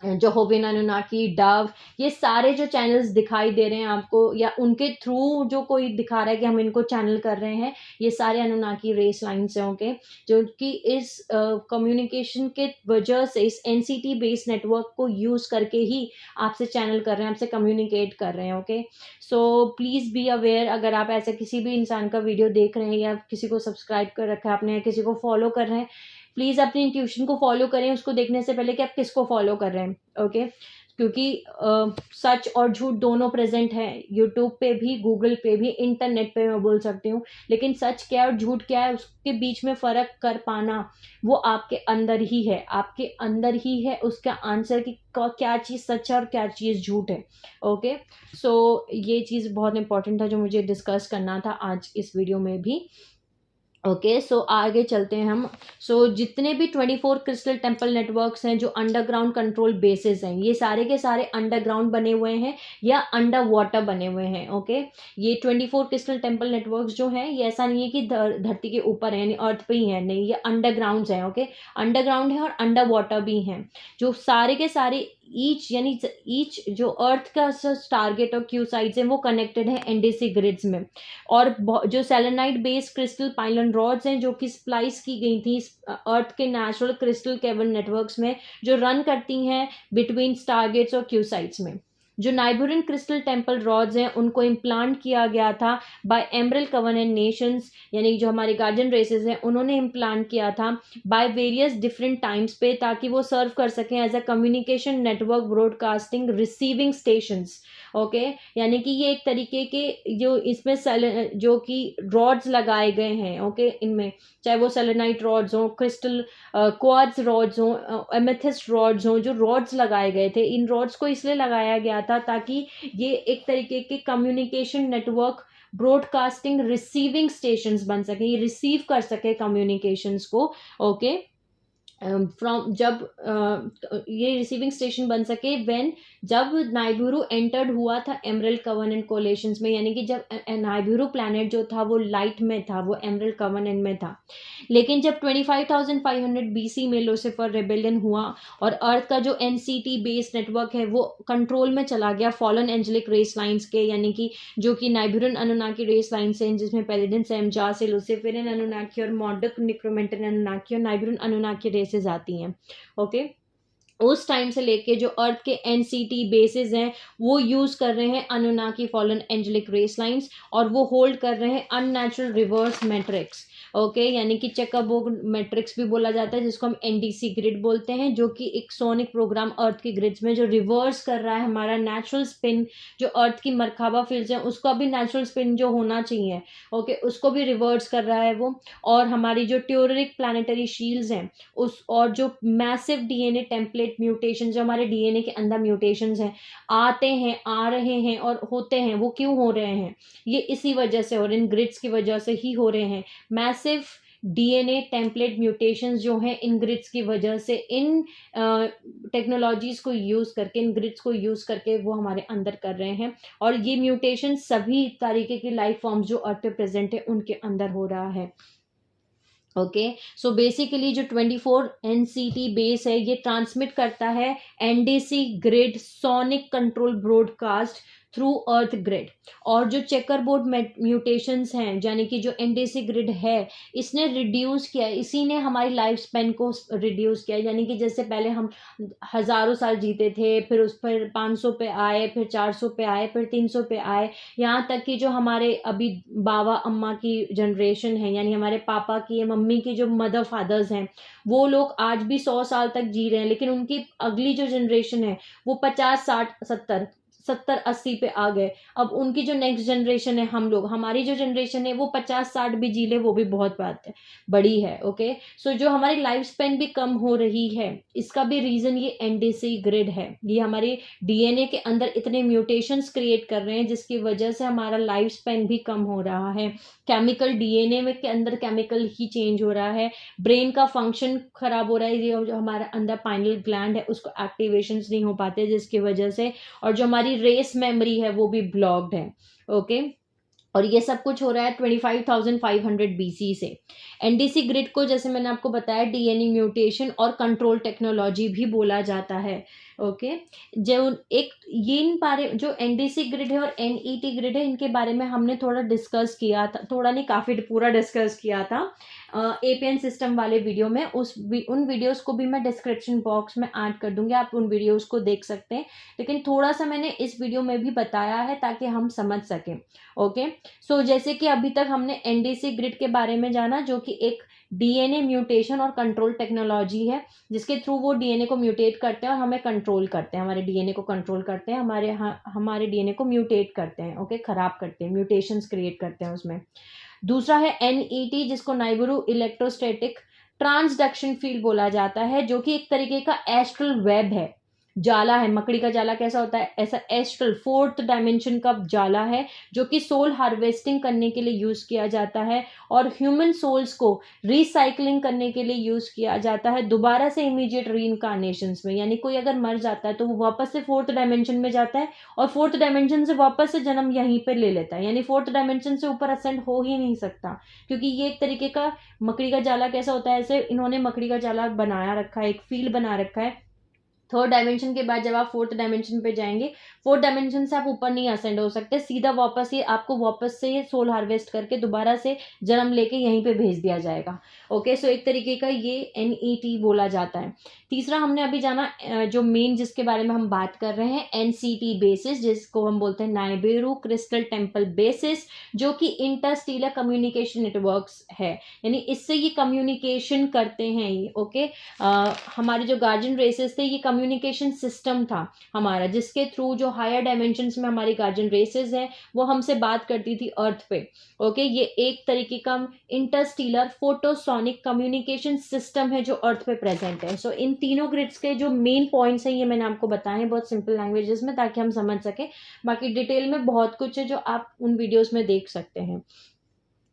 Jehovian Anunnaki, Dove, ये सारे जो चैनल्स दिखाई दे रहे हैं आपको, या उनके थ्रू जो कोई दिखा रहा है कि हम इनको चैनल कर रहे हैं, ये सारे अनुनाकी रेस लाइन्स हैं, ओके, जो कि इस कम्युनिकेशन के वजह से, इस एनसीटी बेस्ड नेटवर्क को यूज़ करके ही आपसे चैनल कर रहे हैं, आपसे कम्युनिकेट कर रहे हैं। Okay, so please be aware, अगर आप ऐसे किसी भी इंसान का वीडियो देख रहे हैं या किसी को सब्सक्राइब कर रखा है आपने, किसी को फॉलो कर रहे हैं, प्लीज़ अपनी इंट्यूशन को फॉलो करें उसको देखने से पहले कि आप किसको फॉलो कर रहे हैं। ओके, क्योंकि सच और झूठ दोनों प्रेजेंट है, यूट्यूब पे भी, गूगल पे भी, इंटरनेट पे मैं बोल सकती हूँ। लेकिन सच क्या है और झूठ क्या है, उसके बीच में फ़र्क कर पाना वो आपके अंदर ही है, आपके अंदर ही है उसका आंसर कि क्या चीज़ सच है और क्या चीज़ झूठ है। ओके, सो ये चीज़ बहुत इंपॉर्टेंट था जो मुझे डिस्कस करना था आज इस वीडियो में भी। ओके, सो आगे चलते हैं हम। सो जितने भी 24 क्रिस्टल टेम्पल नेटवर्क्स हैं जो अंडरग्राउंड कंट्रोल बेसिस हैं, ये सारे के सारे अंडरग्राउंड बने हुए हैं या अंडर वाटर बने हुए हैं। ओके, ये 24 क्रिस्टल टेम्पल नेटवर्क्स जो हैं, ये ऐसा नहीं है कि धरती के ऊपर है, यानी अर्थ पे ही है, नहीं, ये अंडरग्राउंड हैं। ओके, अंडरग्राउंड है और अंडर वाटर भी हैं, जो सारे के सारे ईच यानी ईच जो अर्थ का टारगेट और क्यू साइड्स हैं वो कनेक्टेड है एनडीसी ग्रिड्स में। और जो selenite based crystal pylon rods हैं जो कि स्प्लाइस की गई थी अर्थ के नेचुरल क्रिस्टल केबल नेटवर्क्स में, जो रन करती हैं बिटवीन स्टारगेट्स और क्यू साइट्स में। जो नाइबुरिन क्रिस्टल टेम्पल रॉड्स हैं उनको इम्प्लांट किया गया था बाय एमरल कवनेंट नेशंस, यानी जो हमारे गार्जियन रेसेस हैं उन्होंने इम्प्लांट किया था बाय वेरियस डिफरेंट टाइम्स पे, ताकि वो सर्व कर सकें as a communication network broadcasting receiving stations. Okay, यानी कि ये एक तरीके के जो इसमें जो कि रॉड्स लगाए गए हैं, ओके, इनमें चाहे वो सेलेनाइट रॉड्स हों, क्रिस्टल क्वार्ट्ज रॉड्स हों, एमेथिस्ट रॉड्स हों, जो रॉड्स लगाए गए थे, इन रॉड्स को इसलिए लगाया गया था ताकि ये एक तरीके के communication network broadcasting receiving stations बन सके, ये रिसीव कर सके कम्युनिकेशंस को। ओके, फ्रॉम जब ये रिसीविंग स्टेशन बन सके व्हेन जब नाइबुरु एंटर्ड हुआ था एमरल्ड कवनेंट कोलेशंस में, यानी कि जब नाइबुरु प्लैनेट जो था वो लाइट में था, वो एमरल्ड कवनेंट में था। लेकिन जब 25,500 बीसी में लूसीफर रेबेलियन हुआ और अर्थ का जो एनसीटी बेस्ड नेटवर्क है वो कंट्रोल में चला गया फॉलन एंजेलिक रेस लाइंस के, यानी कि जो कि नाइबुरन अनुनाकी रेस लाइन्स हैं, जिसमें पेलिडन सेमजा से लूसीफेरियन अनुनाकी और मॉडक निक्रोमेंटन अनुनाकी और नाइबुरन अनुनाकी रेसेस आती हैं। ओके, उस टाइम से लेके जो अर्थ के एनसीटी बेसिस हैं वो यूज कर रहे हैं Anunnaki fallen angelic race lines, और वो होल्ड कर रहे हैं अननेचुरल रिवर्स मैट्रिक्स। ओके, यानी कि चेकरबोर्ड मैट्रिक्स भी बोला जाता है, जिसको हम एनडीसी ग्रिड बोलते हैं, जो कि एक सोनिक प्रोग्राम अर्थ के ग्रिड्स में जो रिवर्स कर रहा है हमारा नेचुरल स्पिन, जो अर्थ की मरकाबा फील्ड्स हैं उसका भी नेचुरल स्पिन जो होना चाहिए, ओके, उसको भी रिवर्स कर रहा है वो। और हमारी जो ट्यूरिक प्लानिटरी शील्ड्स हैं उस, और जो मैसिव डीएनए टेम्पलेट म्यूटेशन, जो हमारे डीएनए के अंदर म्यूटेशंस हैं, आते हैं, आ रहे हैं और होते हैं, वो क्यों हो रहे हैं, ये इसी वजह से और इन ग्रिड्स की वजह से ही हो रहे हैं। मैसिव डीएनए टेम्पलेट म्यूटेशंस जो हैं इन ग्रिड्स की वजह से, इन टेक्नोलॉजीज को यूज करके, इन ग्रिड्स को यूज करके वो हमारे अंदर कर रहे हैं। और ये म्यूटेशन सभी तरीके की लाइफ फॉर्म्स जो अर्थ पे प्रेजेंट है उनके अंदर हो रहा है। ओके, सो बेसिकली जो 24 एनसीटी बेस है ये ट्रांसमिट करता है NDC grid sonic control broadcast through earth grid. और जो चेकरबोर्ड म्यूटेशंस हैं, यानी कि जो एनडीसी ग्रिड है, इसने रिड्यूस किया है, इसी ने हमारी लाइफ स्पेन को रिड्यूस किया है। यानी कि जैसे पहले हम हज़ारों साल जीते थे, फिर उस पर 500 पे आए, फिर 400 पे आए, फिर 300 पे आए, यहाँ तक कि जो हमारे अभी बाबा अम्मा की जनरेशन है, यानी हमारे पापा की, मम्मी की जो मदर फादर्स हैं, वो लोग आज भी 100 साल तक जी रहे हैं। लेकिन उनकी अगली जो जनरेशन है वो 50, 60, 70, 80 पे आ गए। अब उनकी जो नेक्स्ट जनरेशन है, हम लोग, हमारी जो जनरेशन है वो 50, 60 भी जी ले, वो भी बहुत बात है, बड़ी है। ओके, सो जो हमारी लाइफ स्पेन भी कम हो रही है, इसका भी रीजन ये एनडीसी ग्रिड है। ये हमारे डीएनए के अंदर इतने म्यूटेशंस क्रिएट कर रहे हैं जिसकी वजह से हमारा लाइफ स्पेन भी कम हो रहा है। केमिकल डीएनए में के अंदर केमिकल ही चेंज हो रहा है, ब्रेन का फंक्शन खराब हो रहा है, ये जो हमारा अंदर पाइनल ग्लैंड है उसको एक्टिवेशंस नहीं हो पाते जिसकी वजह से, और जो हमारी रेस मेमोरी है वो भी ब्लॉक्ड है। ओके, और ये सब कुछ हो रहा है 25,500 बीसी से। एनडीसी ग्रिड को, जैसे मैंने आपको बताया, डीएनए म्यूटेशन और कंट्रोल टेक्नोलॉजी भी बोला जाता है। ओके, जो एक ये इन बारे, जो एनडीसी ग्रिड है और एनईटी ग्रिड है, इनके बारे में हमने थोड़ा डिस्कस किया था, थोड़ा नहीं, काफ़ी पूरा डिस्कस किया था एपीएन सिस्टम वाले वीडियो में। उन वीडियोस को भी मैं डिस्क्रिप्शन बॉक्स में ऐड कर दूंगी, आप उन वीडियोस को देख सकते हैं। लेकिन थोड़ा सा मैंने इस वीडियो में भी बताया है ताकि हम समझ सकें। ओके, सो जैसे कि अभी तक हमने एनडीसी ग्रिड के बारे में जाना, जो कि एक डीएनए म्यूटेशन और कंट्रोल टेक्नोलॉजी है, जिसके थ्रू वो डीएनए को म्यूटेट करते हैं और हमें कंट्रोल करते हैं, हमारे डीएनए को कंट्रोल करते हैं, हमारे डीएनए को म्यूटेट करते हैं, ओके, खराब करते हैं, म्यूटेशंस क्रिएट करते हैं उसमें। दूसरा है एनईटी, जिसको नाइबिरू इलेक्ट्रोस्टैटिक ट्रांसडक्शन फील्ड बोला जाता है, जो कि एक तरीके का एस्ट्रल वेब है, जाला है। मकड़ी का जाला कैसा होता है, ऐसा एस्ट्रल 4th डायमेंशन का जाला है, जो कि सोल हार्वेस्टिंग करने के लिए यूज किया जाता है और ह्यूमन सोल्स को रिसाइकलिंग करने के लिए यूज किया जाता है दोबारा से इमीडिएट रीइंकार्नेशंस में। यानी कोई अगर मर जाता है तो वो वापस से 4th डायमेंशन में जाता है और 4th डायमेंशन से वापस से जन्म यहीं पे ले लेता है, यानी 4th डायमेंशन से ऊपर असेंड हो ही नहीं सकता, क्योंकि ये एक तरीके का मकड़ी का जाला कैसा होता है, ऐसे इन्होंने मकड़ी का जाला बनाया रखा है, एक फील्ड बना रखा है। 3rd डायमेंशन के बाद जब आप 4th डायमेंशन पे जाएंगे, 4th डायमेंशन से आप ऊपर नहीं असेंड हो सकते, सीधा वापस ही आपको वापस से सोल हार्वेस्ट करके दोबारा से जन्म लेके यहीं पे भेज दिया जाएगा। ओके, सो एक तरीके का ये एनईटी बोला जाता है। तीसरा हमने अभी जाना जो मेन जिसके बारे में हम बात कर रहे हैं, एनसीटी बेसिस, जिसको हम बोलते हैं नाइबिरू क्रिस्टल टेम्पल बेसिस, जो कि इंटरस्टेलर कम्युनिकेशन नेटवर्क्स है, यानी इससे ये कम्युनिकेशन करते हैं ये। ओके, हमारे जो गार्जियन रेसेस थे, ये कम्युनिकेशन सिस्टम था हमारा, जिसके थ्रू जो हायर डायमेंशंस में हमारी गार्जियन रेसेस है वो हमसे बात करती थी अर्थ पे। ओके, ये एक तरीके का इंटरस्टेलर फोटोसोनिक कम्युनिकेशन सिस्टम है जो अर्थ पे प्रेजेंट है। सो इन तीनों ग्रिड्स के जो मेन पॉइंट्स हैं ये मैंने आपको बताए हैं बहुत सिंपल लैंग्वेजेस में, ताकि हम समझ सके। बाकी डिटेल में बहुत कुछ है जो आप उन वीडियोस में देख सकते हैं।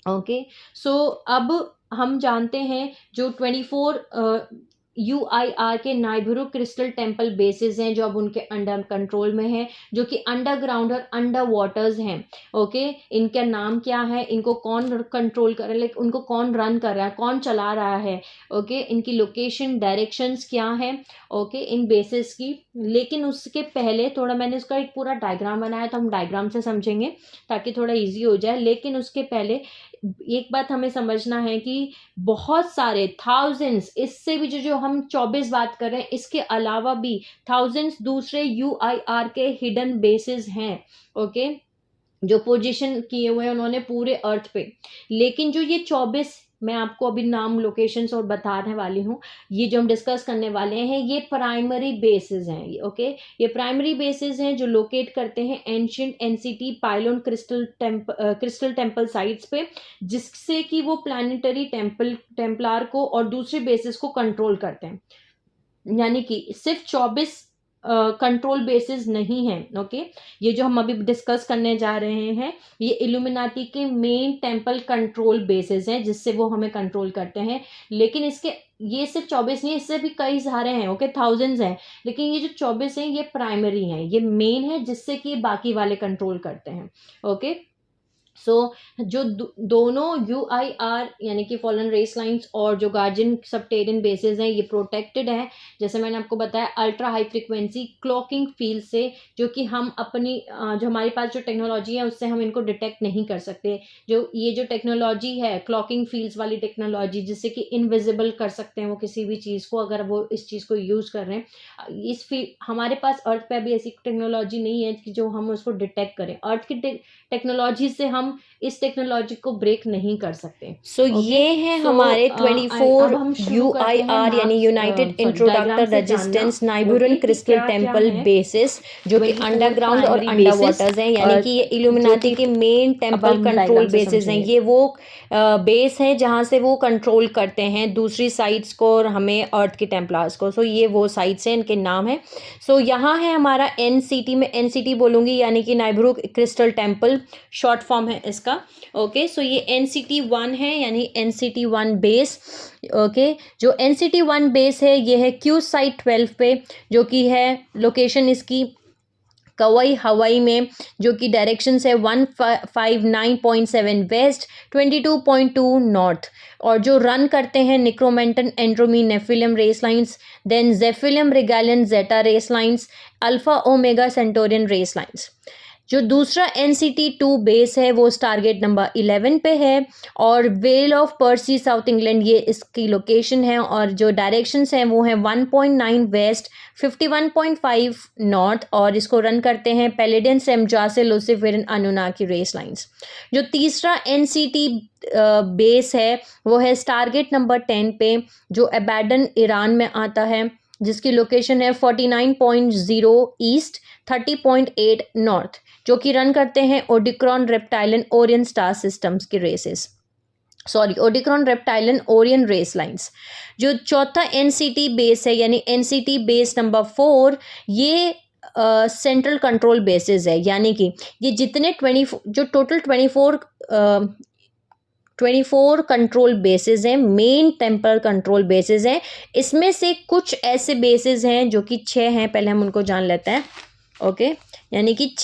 ओके, सो अब हम जानते हैं जो 24 UIR के नाइबिरू क्रिस्टल टेम्पल बेसिस हैं जो अब उनके अंडर कंट्रोल में है, जो कि अंडरग्राउंड और अंडर वाटर्स हैं। ओके, इनका नाम क्या है, इनको कौन कंट्रोल कर रहा है, लाइक उनको कौन रन कर रहा है, कौन चला रहा है, ओके, इनकी लोकेशन डायरेक्शंस क्या है, ओके, इन बेसिस की। लेकिन उसके पहले थोड़ा मैंने उसका एक पूरा डायग्राम बनाया, तो हम डायग्राम से समझेंगे ताकि थोड़ा ईजी हो जाए। लेकिन उसके पहले एक बात हमें समझना है कि बहुत सारे थाउजेंड्स, इससे भी जो हम 24 बात कर रहे हैं, इसके अलावा भी थाउजेंड्स दूसरे UIR के हिडन बेसिस हैं, ओके, जो पोजीशन किए हुए हैं उन्होंने पूरे अर्थ पे। लेकिन जो ये 24 मैं आपको अभी नाम लोकेशंस और बताने वाली हूँ, ये जो हम डिस्कस करने वाले हैं, ये प्राइमरी बेसिस हैं। ओके, ये प्राइमरी बेसिस हैं जो लोकेट करते हैं ancient NCT pylon crystal temple sites पे, जिससे कि वो प्लानिटरी टेम्पलार को और दूसरे बेसिस को कंट्रोल करते हैं। यानी कि सिर्फ 24 कंट्रोल बेसिस नहीं है। ओके, ये जो हम अभी डिस्कस करने जा रहे हैं, ये इल्यूमिनाटी के मेन टेम्पल कंट्रोल बेसिस हैं, जिससे वो हमें कंट्रोल करते हैं। लेकिन इसके ये सिर्फ 24 नहीं, इससे भी कई सारे हैं, ओके, थाउजेंड्स हैं। लेकिन ये जो 24 हैं ये प्राइमरी हैं, ये मेन है, जिससे कि बाकी वाले कंट्रोल करते हैं। ओके, सो जो दोनों UIR यानी कि फॉलन रेस लाइंस और जो गार्जियन सबटेरियन बेसिस हैं, ये प्रोटेक्टेड है, जैसे मैंने आपको बताया, ultra high frequency clocking field से, जो कि हम अपनी जो हमारे पास जो टेक्नोलॉजी है उससे हम इनको डिटेक्ट नहीं कर सकते। जो ये जो टेक्नोलॉजी है क्लॉकिंग फील्ड्स वाली टेक्नोलॉजी, जिससे कि इनविजिबल कर सकते हैं वो किसी भी चीज़ को, अगर वो इस चीज़ को यूज़ कर रहे हैं। इस हमारे पास अर्थ पे अभी ऐसी टेक्नोलॉजी नहीं है कि जो हम उसको डिटेक्ट करें। अर्थ की टेक्नोलॉजी से हम इस टेक्नोलॉजी को ब्रेक नहीं कर सकते। सो ये है हमारे 24 UIR यानी United Introductor Resistance Nibiru crystal temple bases, जो कि अंडरग्राउंड और अंडर वाटर्स हैं, यानी कि ये इल्यूमिनाटी के मेन टेम्पल कंट्रोल बेसिस हैं। ये वो बेस है जहाँ से वो कंट्रोल करते हैं दूसरी साइट्स को और हमें अर्थ के टेम्पलार्स को। सो ये वो साइट्स हैं, इनके नाम है। सो यहाँ है हमारा NCT, में NCT बोलूँगी, यानी कि Nibiru crystal temple short form है इसका। ओके, सो ये NCT1 है, यानी NCT1 बेस। ओके, जो NCT1 बेस है ये है क्यू साइट 12 पे, जो कि है लोकेशन इसकी कवई हवाई में, जो कि डायरेक्शन है 159.7 वेस्ट, 22.2 नॉर्थ, और जो रन करते हैं Necromiton Andromie Nephilim race lines, then Zephelium Rigelian Zeta race lines, Alpha Omega Centaurian race lines. जो दूसरा NCT-2 बेस है वो टारगेट नंबर 11 पे है और well of pursed south England ये इसकी लोकेशन है और जो डायरेक्शंस हैं वो हैं 1.9 वेस्ट 51.5 नॉर्थ और इसको रन करते हैं Pleiadian सेमजासे Luciferian Anunnaki race lines. जो तीसरा NCT बेस है वो है टारगेट नंबर 10 पे जो एबैडन ईरान में आता है जिसकी लोकेशन है 49.0 ईस्ट 30.8 नॉर्थ जो कि रन करते हैं ओडिक्रॉन रेप्टाइलन ओरियन स्टार सिस्टम्स की रेसेस ओडिक्रॉन रेप्टाइलन ओरियन रेस लाइंस। जो चौथा NCT बेस है यानी NCT बेस नंबर 4 ये सेंट्रल कंट्रोल बेसिस है यानी कि ये जितने 24 कंट्रोल बेसिस हैं मेन टेम्परल कंट्रोल बेसिस हैं इसमें से कुछ ऐसे बेसिस हैं जो कि 6 हैं पहले हम उनको जान लेते हैं। ओके यानी कि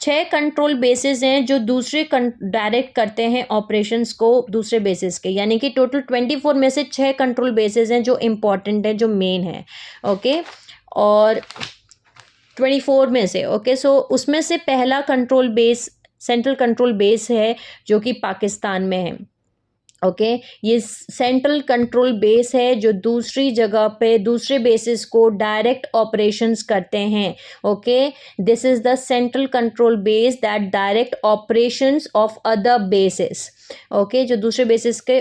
छः कंट्रोल बेसिस हैं जो दूसरे डायरेक्ट करते हैं ऑपरेशंस को दूसरे बेसिस के यानी कि टोटल 24 में से 6 कंट्रोल बेसिस हैं जो इम्पॉर्टेंट है जो मेन है। ओके और 24 में से सो उसमें से पहला control base central control base है जो कि पाकिस्तान में है। ये सेंट्रल कंट्रोल बेस है जो दूसरी जगह पे दूसरे बेसिस को डायरेक्ट ऑपरेशंस करते हैं। This is the central control base that direct operations of other basis. जो दूसरे बेसिस के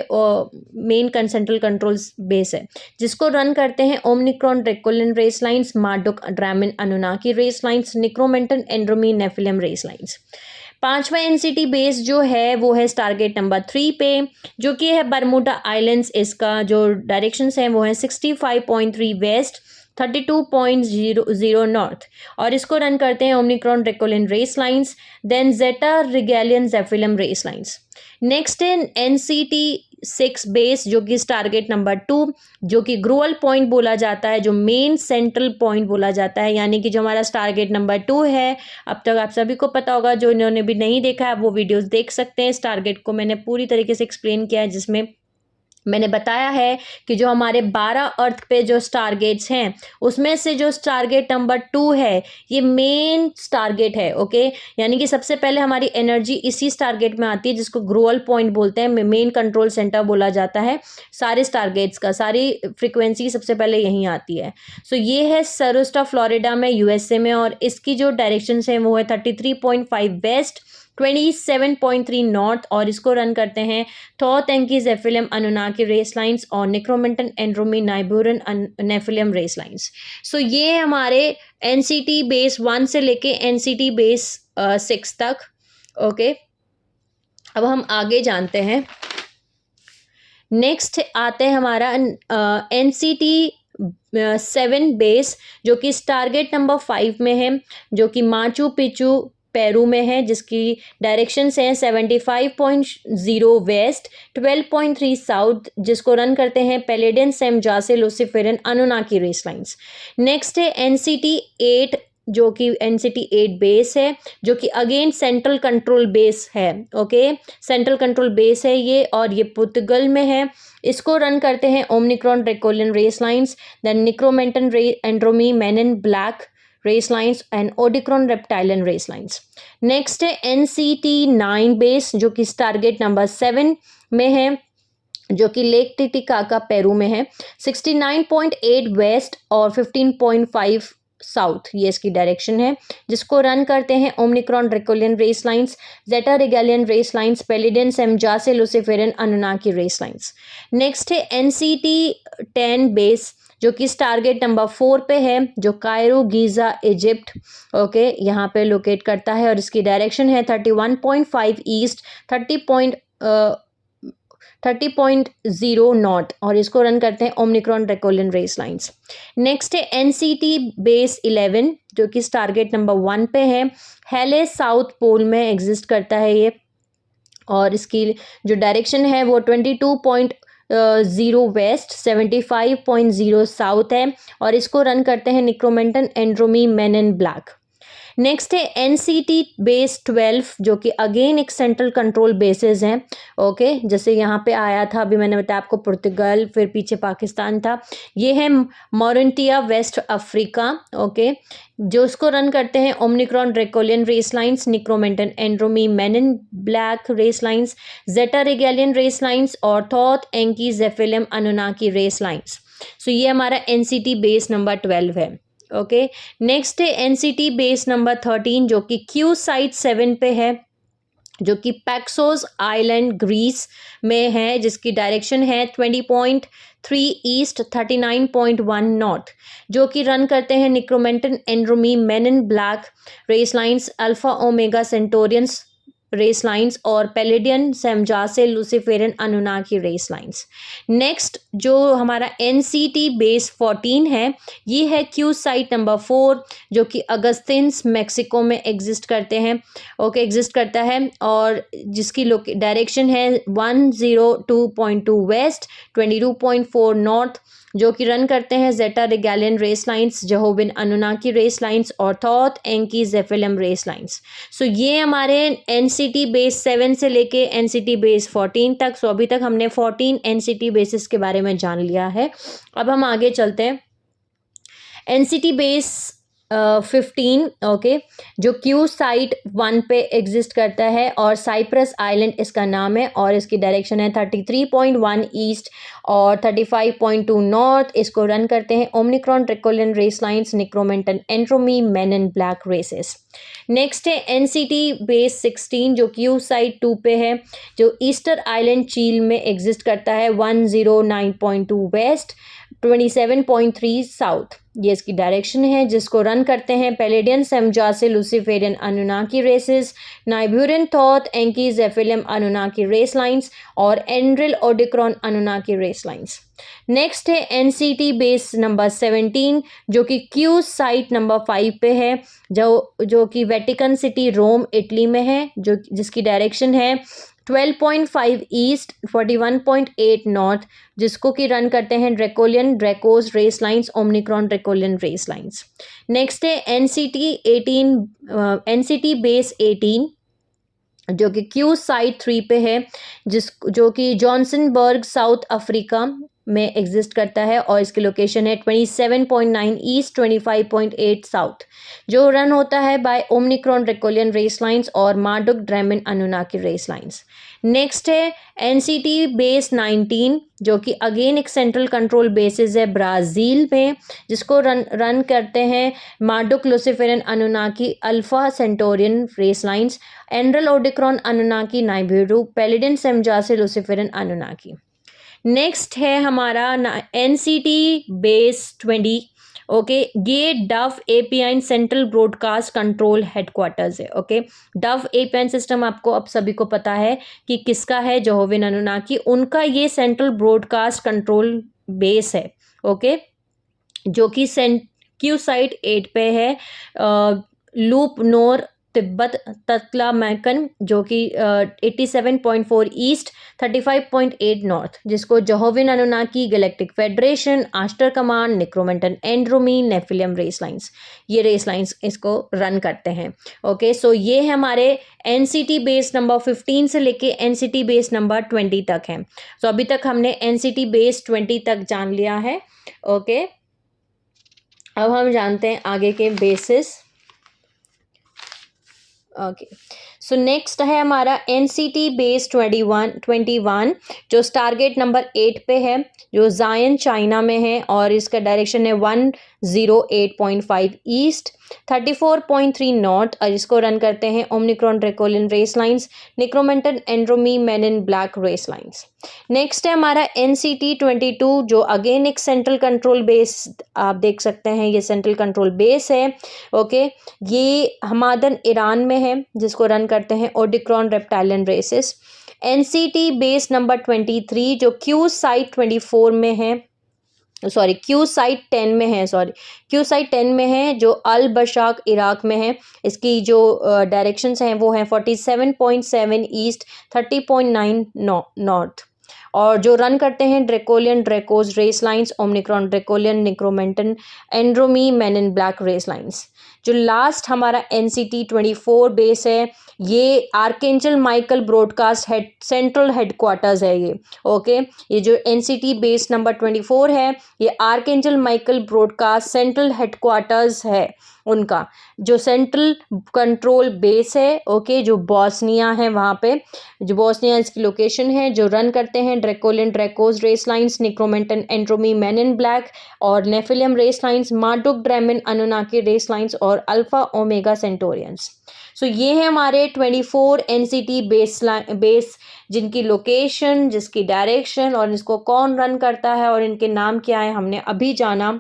मेन सेंट्रल कंट्रोल बेस है जिसको रन करते हैं Omicron Drakonian race lines Marduk Dramin Anunnaki race lines Necromiton Andromie Nephilim race lines. पांचवा NCT base जो है वो है टारगेट नंबर 3 पे जो कि है बरमुडा आइलैंड्स। इसका जो डायरेक्शंस हैं वो है 65.3 वेस्ट 32.0 नॉर्थ और इसको रन करते हैं Omicron Drakonian race lines then जेटा रिगेलियन जेफिलम रेस लाइंस। नेक्स्ट है NCT-6 बेस जो कि टारगेट नंबर 2 जो कि ग्रोअल पॉइंट बोला जाता है जो मेन सेंट्रल पॉइंट बोला जाता है यानी कि जो हमारा टारगेट नंबर 2 है। अब तक आप सभी को पता होगा जो इन्होंने भी नहीं देखा है वो वीडियोस देख सकते हैं। इस टारगेट को मैंने पूरी तरीके से एक्सप्लेन किया है जिसमें मैंने बताया है कि जो हमारे 12 अर्थ पे जो टारगेट्स हैं उसमें से जो टारगेट नंबर 2 है ये मेन टारगेट है। यानी कि सबसे पहले हमारी एनर्जी इसी टारगेट में आती है जिसको ग्रोअल पॉइंट बोलते हैं मेन कंट्रोल सेंटर बोला जाता है। सारे टारगेट्स का सारी फ्रिक्वेंसी सबसे पहले यहीं आती है। ये है सरोस्टा फ्लोरिडा में USA में और इसकी जो डायरेक्शन है वो है 33.5 वेस्ट 27.3 नॉर्थ और इसको रन करते हैं Thoth Enki Zephelium Anunnaki race lines और निक्रोमेंटन एंड्रोमी नाइबूरन नेफिलियम रेस लाइंस। ये हमारे NCT बेस 1 से लेके NCT बेस 6 तक। अब हम आगे जानते हैं। नेक्स्ट आते हैं हमारा NCT-7 बेस जो कि टारगेट नंबर 5 में है जो कि माचू पिचू पेरू में है जिसकी डायरेक्शंस हैं 75.0 वेस्ट 12.3 साउथ जिसको रन करते हैं Pleiadian सेमजासे Luciferian Anunnaki race lines. Next है NCT-8 जो कि NCT-8 बेस है जो कि अगेन सेंट्रल कंट्रोल बेस है। सेंट्रल कंट्रोल बेस है ये और ये पुर्तगाल में है। इसको रन करते हैं Omicron Drakonian race lines then Necromiton Andromie men in black race lines and Odedicron Reptilian race lines. Next है NCT-9 बेस जो कि टारगेट नंबर 7 में है जो कि लेक टिटिकाका पेरू में है 69.8 वेस्ट और 15.5 साउथ ये इसकी डायरेक्शन है जिसको रन करते हैं Omicron Drakonian race lines Zeta Rigelian race lines Pleiadian Samjase Luciferian Anunnaki race lines. Next है NCT-10 बेस जो कि टारगेट नंबर 4 पे है जो कायरो गीज़ा इजिप्ट यहाँ पे लोकेट करता है और इसकी डायरेक्शन है 31.5 ईस्ट 30.0 नॉर्थ और इसको रन करते हैं Omicron Drakonian race lines. Next है NCT बेस 11 जो कि टारगेट नंबर 1 पे है हेले साउथ पोल में एग्जिस्ट करता है ये और इसकी जो डायरेक्शन है वो 22.0 वेस्ट 75.0 साउथ है और इसको रन करते हैं Necromiton Andromie men in black. Next है NCT बेस 12 जो कि अगेन एक सेंट्रल कंट्रोल बेसिस हैं। ओके, जैसे यहाँ पे आया था, अभी मैंने बताया आपको पुर्तगाल, फिर पीछे पाकिस्तान था। ये है मोरेंटिया वेस्ट अफ्रीका। ओके, जो इसको रन करते हैं Omicron draconian race lines, Necromiton Andromie men in black race lines, Zeta Rigelian race lines और Thoth Enki Zephelium Anunnaki race lines. So ये हमारा NCT बेस नंबर 12 है। ओके, नेक्स्ट है NCT बेस नंबर 13 जो कि क्यू साइट 7 पे है, जो कि पैक्सोस आइलैंड ग्रीस में है, जिसकी डायरेक्शन है 20.3 ईस्ट 39.1 नॉर्थ, जो कि रन करते हैं Necromiton Andromie men in black race lines, Alpha Omega Centaurian race lines और Pleiadian Samjase Luciferian Anunnaki race lines. Next जो हमारा NCT बेस 14 है, ये है क्यू साइट नंबर 4 जो कि अगस्तिन्स मैक्सिको में एग्जिस्ट करते हैं। ओके, एग्जिस्ट करता है और जिसकी डायरेक्शन है 102.2 वेस्ट 22.4 नॉर्थ, जो कि रन करते हैं Zeta Rigelian race lines, Jehovian Anunnaki race lines और Thoth Enki Zephelium race lines. So ये हमारे NCT बेस 7 से लेके NCT बेस 14 तक। सो अभी तक हमने 14 NCT बेसिस के बारे में जान लिया है। अब हम आगे चलते हैं। NCT बेस 15 ओके, जो क्यू साइट 1 पे एग्जिस्ट करता है और साइप्रस आइलैंड इसका नाम है और इसकी डायरेक्शन है 33.1 ईस्ट और 35.2 नॉर्थ। इसको रन करते हैं Omicron draconian race lines, Necromiton Andromie men in black races. Next है NCT बेस 16 जो क्यू साइट 2 पे है, जो ईस्टर आइलैंड चील में एग्जिस्ट करता है 109.2 वेस्ट 27.3 साउथ। ये इसकी डायरेक्शन है, जिसको रन करते हैं Pleiadian Samjase Luciferian Anunnaki races, Nibiruan Thoth Enki Zephelium Anunnaki race lines और Andril Odedicron Anunnaki race lines. Next है NCT बेस नंबर 17 जो कि क्यू साइट नंबर 5 पे है, जो कि वेटिकन सिटी रोम इटली में है, जो जिसकी डायरेक्शन है 12.5 ईस्ट 41.8 नॉर्थ, जिसको कि रन करते हैं ड्रैकोस race lines, Omicron draconian race lines. Next है NCT बेस 18 जो कि क्यू साइट 3 पे है, जो कि जॉनसनबर्ग साउथ अफ्रीका में एग्जिस्ट करता है और इसकी लोकेशन है 27.9 ईस्ट 25.8 साउथ, जो रन होता है by Omicron draconian race lines और मार्डुक ड्रैमिन अनुनाकी रेस लाइन्स। नेक्स्ट है NCT बेस 19 जो कि अगेन एक सेंट्रल कंट्रोल बेसिस है ब्राज़ील में, जिसको रन करते हैं Marduk Luciferian Anunnaki Alpha Centaurian race lines, एंड्रल ओडिक्रॉन अनुनाकी नाइबिरू, पेलिडिन सेमजासे लूसिफेरन अनुनाकी। नेक्स्ट है हमारा NCT बेस 20 ओके, ये Dove API central broadcast control headquarters है। ओके, डव एपीआई सिस्टम आपको अब सभी को पता है कि किसका है, जहोविन अनुनाकी, उनका ये सेंट्रल ब्रॉडकास्ट कंट्रोल बेस है। ओके, जो कि क्यू साइट 8 पे है, लूप नोर तिब्बत तक्लामैकन, जो कि 87.4 ईस्ट 35.8 नॉर्थ, जिसको जहोविन Anunnaki, galactic federation, आस्टर command, निक्रोमेंटन Andromie, Nephilim race lines, ये रेस लाइन्स इसको रन करते हैं। ओके, सो ये है हमारे NCT बेस नंबर 15 से लेके NCT बेस नंबर 20 तक है। सो अभी तक हमने NCT बेस 20 तक जान लिया है। ओके, अब हम जानते हैं आगे के बेसिस। ओके, सो नेक्स्ट है हमारा NCT बेस 21 जो स्टारगेट नंबर 8 पे है, जो जायन चाइना में है और इसका डायरेक्शन है 108.5 ईस्ट 34.3 नॉर्थ और इसको रन करते हैं Omicron draconian race lines, Necromiton Andromie men in black race lines. Next है हमारा NCT 22 जो अगेन एक सेंट्रल कंट्रोल बेस, आप देख सकते हैं ये सेंट्रल कंट्रोल बेस है। ओके, ये हमादन ईरान में है, जिसको रन करते हैं ओडिक्रॉन रेप्टाइलियन रेसेस। NCT बेस नंबर 23 जो क्यू साइट 24 में है, सॉरी क्यू साइट 10 में है, क्यू साइट 10 में है, जो अल बशाक इराक में है। इसकी जो डायरेक्शंस हैं वो हैं 47.7 ईस्ट 30.9 नॉर्थ और जो रन करते हैं ड्रैकोस race lines, Omicron Draconian, Necromiton Andromie men in black race lines. जो लास्ट हमारा NCT 24 बेस है ये Archangel Michael broadcast head central headquarters है ये। ओके, ये जो NCT बेस नंबर 24 है ये Archangel Michael broadcast central headquarters है उनका, जो सेंट्रल कंट्रोल बेस है। ओके, जो बॉस्निया है वहाँ पे, जो बॉस्निया इसकी लोकेशन है, जो रन करते हैं Draconian Dracos race lines, Necromiton Andromie man in black और नेफिलियम रेस लाइन्स, मार्डुक ड्रैमिन अनुनाकी रेस लाइन्स और अल्फा ओमेगा सेंटोरियंस। सो ये है हमारे 24 NCT बेस जिनकी लोकेशन, जिसकी डायरेक्शन और इसको कौन रन करता है और इनके नाम क्या है हमने अभी जाना।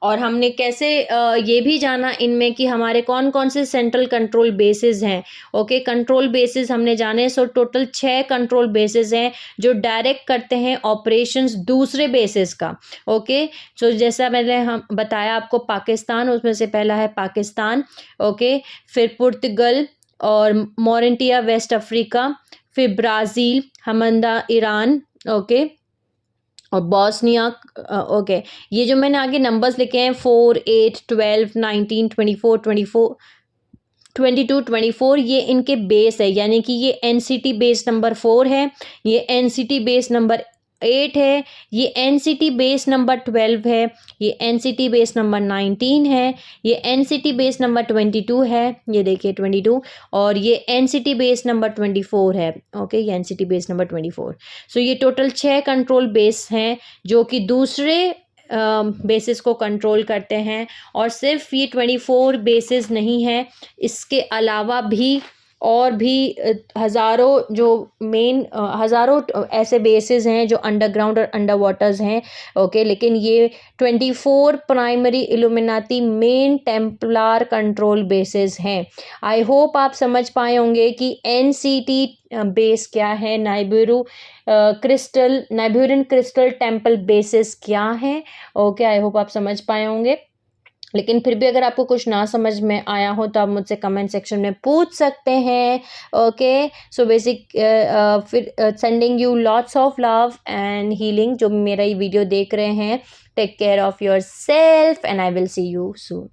और हमने कैसे ये भी जाना इनमें कि हमारे कौन कौन से सेंट्रल कंट्रोल बेसिस हैं। ओके, कंट्रोल बेसिस हमने जाने। सो टोटल 6 कंट्रोल बेसिस हैं जो डायरेक्ट करते हैं ऑपरेशंस दूसरे बेसिस का। ओके, सो जैसा मैंने हम बताया आपको पाकिस्तान, उसमें से पहला है पाकिस्तान। ओके, फिर पुर्तगाल और मोरेंटिया वेस्ट अफ्रीका, फिर ब्राज़ील, हमदा ईरान। ओके, और बॉस्निया। ओके, ये जो मैंने आगे नंबर्स लिखे हैं 4, 8, 12, 19, 24, 22, 24 ये इनके बेस है, यानी कि ये NCT बेस नंबर 4 है, ये NCT बेस नंबर 8 है, ये NCT बेस नंबर 12 है, ये NCT बेस नंबर 19 है, ये NCT बेस नंबर 22 है, ये देखिए 22, और ये NCT बेस नंबर 24 है। ओके, ये NCT बेस नंबर 24। सो ये टोटल 6 कंट्रोल बेस हैं जो कि दूसरे बेसिस को कंट्रोल करते हैं। और सिर्फ ये 24 बेसिस नहीं है, इसके अलावा भी और भी हज़ारों जो मेन हज़ारों ऐसे बेसिस हैं जो अंडरग्राउंड और अंडर वाटर्स हैं। ओके, लेकिन ये 24 primary Illuminati men Templar control bases हैं। आई होप आप समझ पाए होंगे कि NCT बेस क्या है, नाइबेरियन क्रिस्टल टेम्पल बेसिस क्या है। ओके, आई होप आप समझ पाए होंगे। लेकिन फिर भी अगर आपको कुछ ना समझ में आया हो तो आप मुझसे कमेंट सेक्शन में पूछ सकते हैं। ओके, सो बेसिक फिर sending you lots of love and healing. जो मेरा ये वीडियो देख रहे हैं, take care of yourself and I will see you soon.